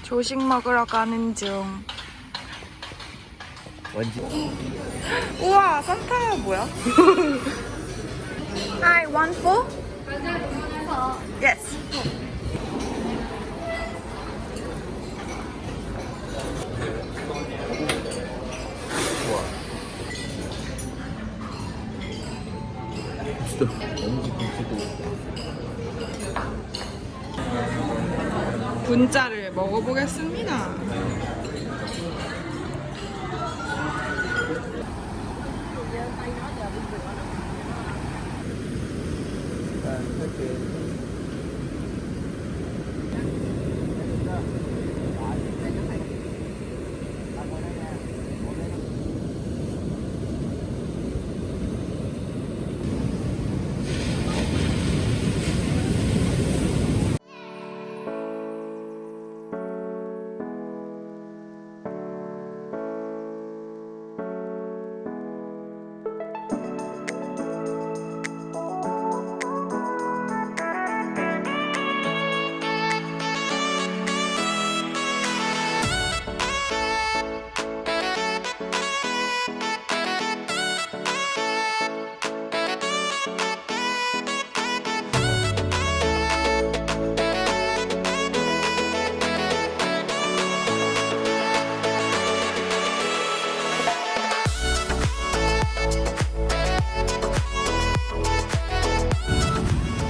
조식 먹으러 가는 중. 원지. 우와, 산타 뭐야? Hi, one for? Yes. 진짜 엄지 김치도. 분짜를 먹어보겠습니다.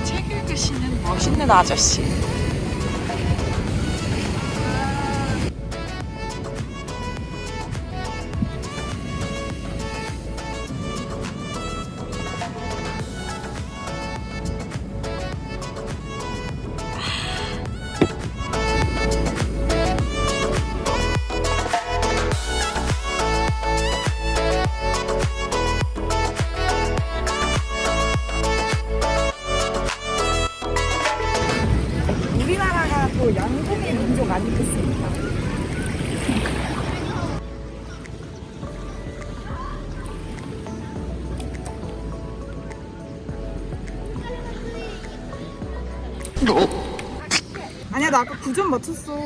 책 읽으시는 멋있는 아저씨. 우리나라가 또 양궁의 민족 아니겠습니까? 아니야, 나 아까 9점 맞췄어.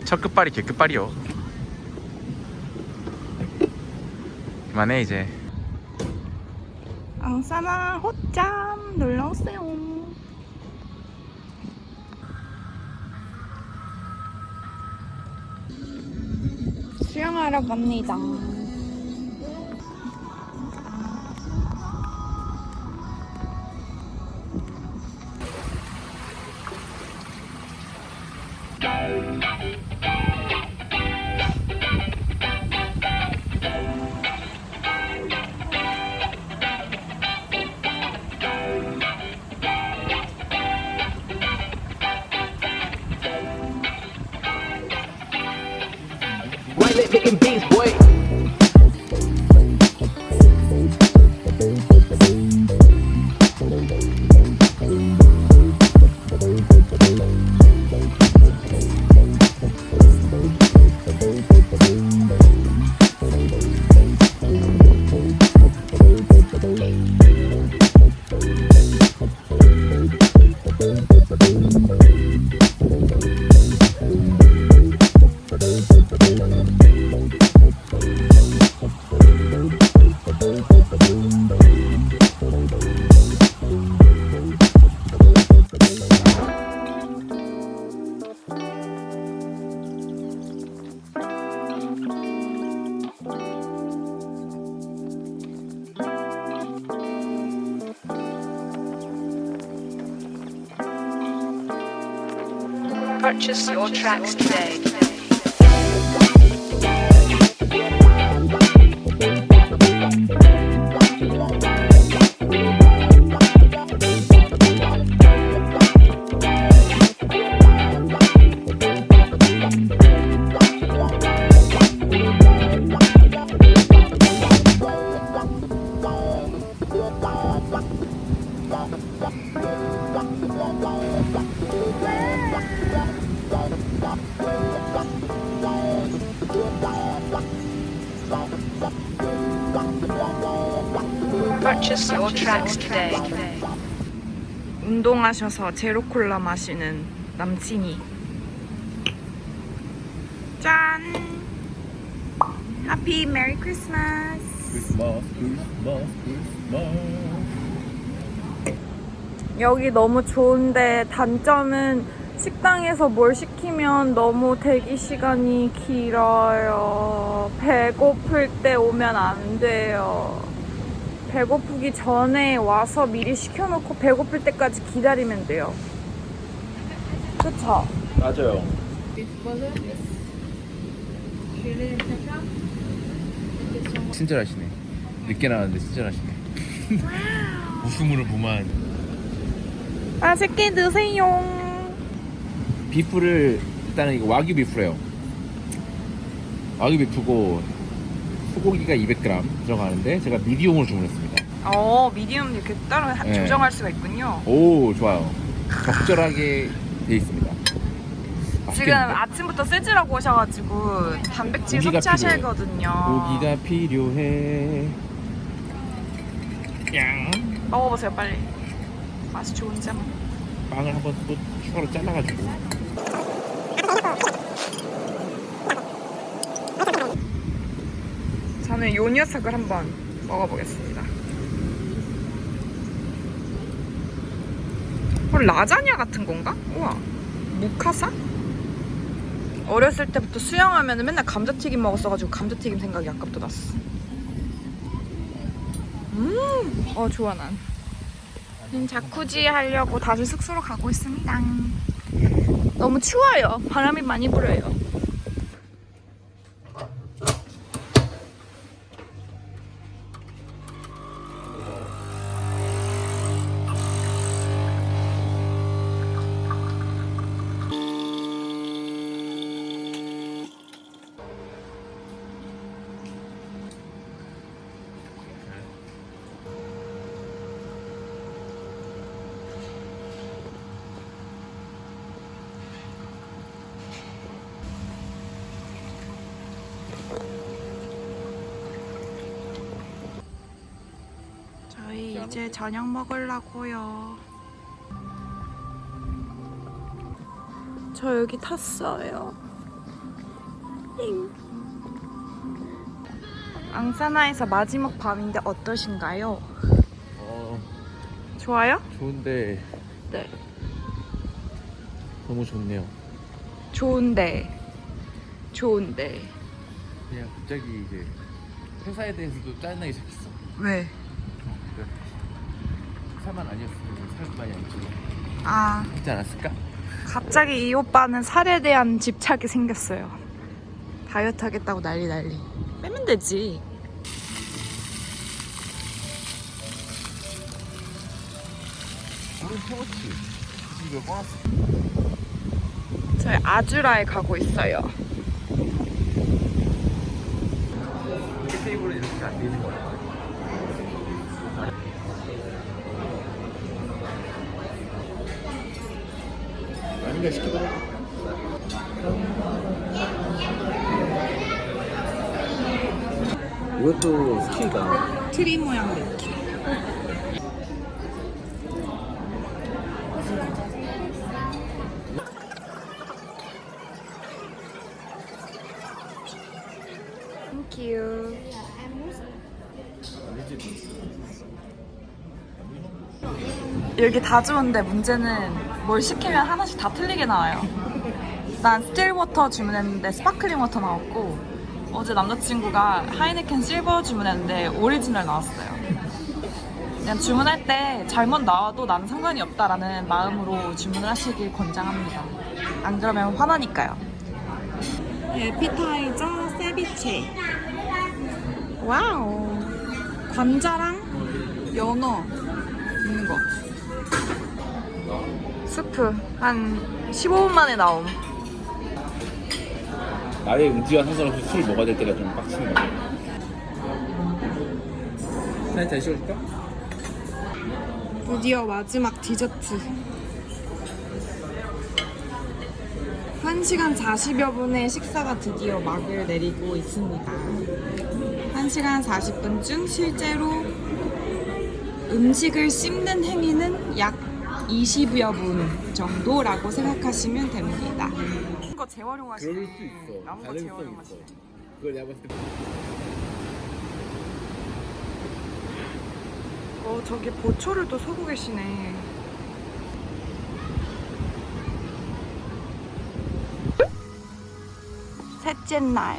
첫 끝발이 개 끝발이요. 그만해 이제. 앙사나 호짬 놀러오세요. 수영하러 갑니다. White lip making beats, boy. Purchase your tracks today. Where Purchase your tracks today. 운동하셔서 제로 콜라 마시는 남친이. 짠! 해피 메리 크리스마스. 여기 너무 좋은데 단점은 식당에서 뭘 시키면 너무 대기 시간이 길어요. 배고플 때 오면 안 돼요. 배고프기 전에 와서 미리 시켜놓고 배고플 때까지 기다리면 돼요. 그쵸? 맞아요. 친절하시네. 늦게 나왔는데 친절하시네. 웃음으로 보만. 맛있게 드세요. 비프를 일단은 이거 와규 비프래요. 와규 비프고 소고기가 200g 들어가는데 제가 미디움으로 주문했습니다. 미디움 이렇게 따로 네. 조정할 수가 있군요. 오, 좋아요. 적절하게 돼 있습니다. 지금 맛있겠는데? 아침부터 세즈라고 오셔가지고 단백질 고기가 섭취하셔야 필요해. 하거든요. 고기가 필요해. 양. 먹어보세요 빨리. 맛이 좋은지 한번. 빵을 한번 또 추가로 잘라가지고. 저는 요 녀석을 한번 먹어보겠습니다. 라자냐 같은 건가? 우와. 무카사? 어렸을 때부터 수영하면 맨날 감자튀김 먹었어가지고 감자튀김 생각이 아까부터 났어. 좋아 난. 자쿠지 하려고 다시 숙소로 가고 있습니다. 너무 추워요. 바람이 많이 불어요. 저희 이제 저녁 먹으려고요. 저 여기 탔어요. 앙사나에서 마지막 밤인데 어떠신가요? 좋아요? 좋은데 네. 너무 좋네요. 좋은데. 그냥 갑자기 이제 회사에 대해서도 짜증나기 시작했어. 왜? 회사만 아니었으면 살도 많이 안 찌고 아, 하지 않았을까? 갑자기 이 오빠는 살에 대한 집착이 생겼어요. 다이어트 하겠다고 난리. 빼면 되지. 우린 태웠지. 집을 꺼놨어. 저희 아주라에 가고 있어요. 이렇게 테이블은 이렇게 안 되는 거야. 아닌가 시키더라고. 이것도 스키다. 트리 모양 느낌. 땡큐. 여기 다 좋은데 문제는 뭘 시키면 하나씩 다 틀리게 나와요. 난 스틸워터 주문했는데 스파클링 워터 나왔고, 어제 남자친구가 하이네켄 실버 주문했는데 오리지널 나왔어요. 그냥 주문할 때 잘못 나와도 나는 상관이 없다라는 마음으로 주문을 하시길 권장합니다. 안 그러면 화나니까요. 에피타이저 세비체. 와우. 관자랑 연어 있는 거. 스프 한 15분 만에 나옴. 나의 의지와 상관없이 술 먹어야 될 때가 좀 빡치는 거야. 사진 다시 찍어줄까? 드디어 마지막 디저트. 1시간 40여 분의 식사가 드디어 막을 내리고 있습니다. 1시간 40분 중 실제로 음식을 씹는 행위는 약 20여 분 정도라고 생각하시면 됩니다. 거 재활용하시네. 그럴 수 있어. 남은 거 가능성 재활용하시네. 있어. 그걸 내가 봤을 때 저기 보초를 또 서고 계시네. 셋째 날.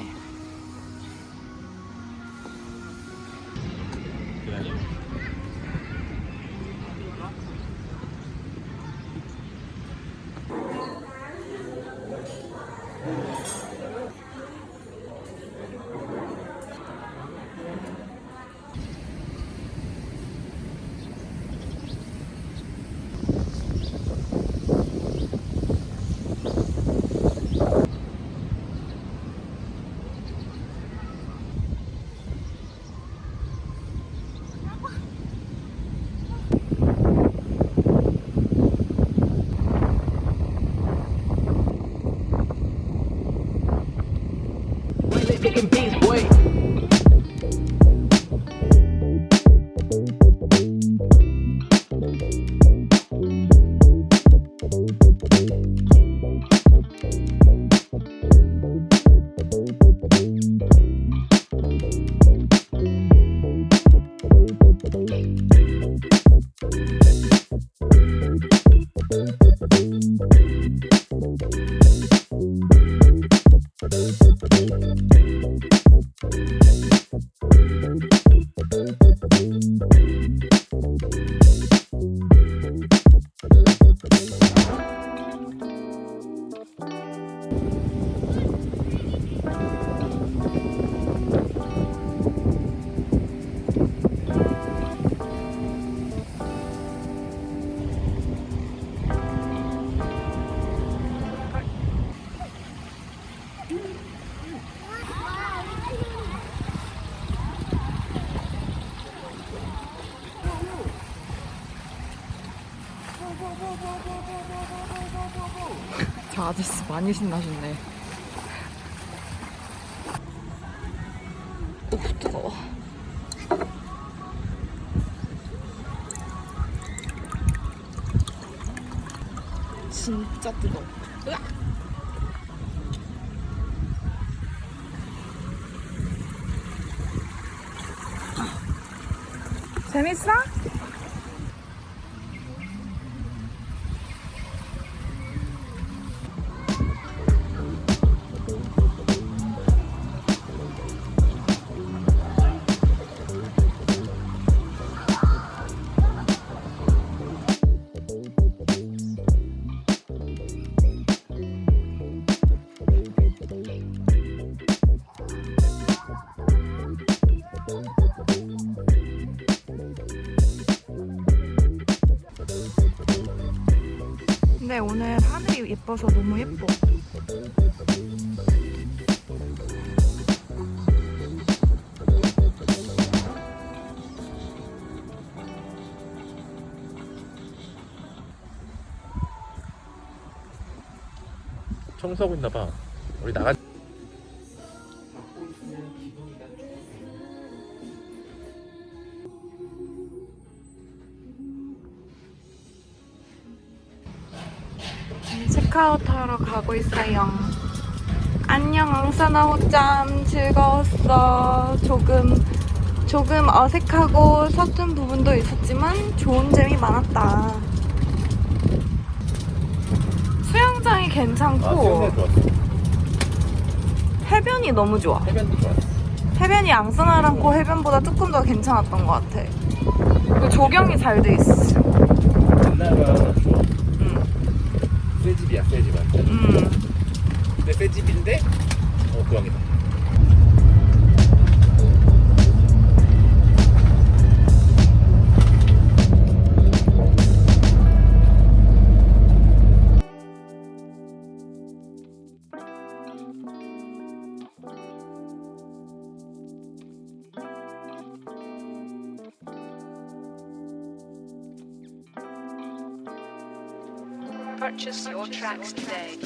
Why they making beats, boy? 저 아저씨 많이 신나셨네. 오, 뜨거워. 진짜 뜨거워. 으악! 재밌어? 근데 오늘 하늘이 예뻐서 너무 예뻐. 청소하고 있나 봐. 우리 나가. 체크아웃 하러 가고 있어요. 안녕 앙사나 호짬. 즐거웠어. 조금 어색하고 서툰 부분도 있었지만 좋은 점이 많았다. 수영장이 괜찮고 수영장 좋았어. 해변이 너무 좋아. 해변도 좋았어. 해변이 앙사나랑코 해변보다 조금 더 괜찮았던 것 같아. 그리고 조경이 잘 돼 있어. 옛날보다 좋아. 새 집이야, 새 집. 근데 새 집인데 고양이다. Purchase your tracks today.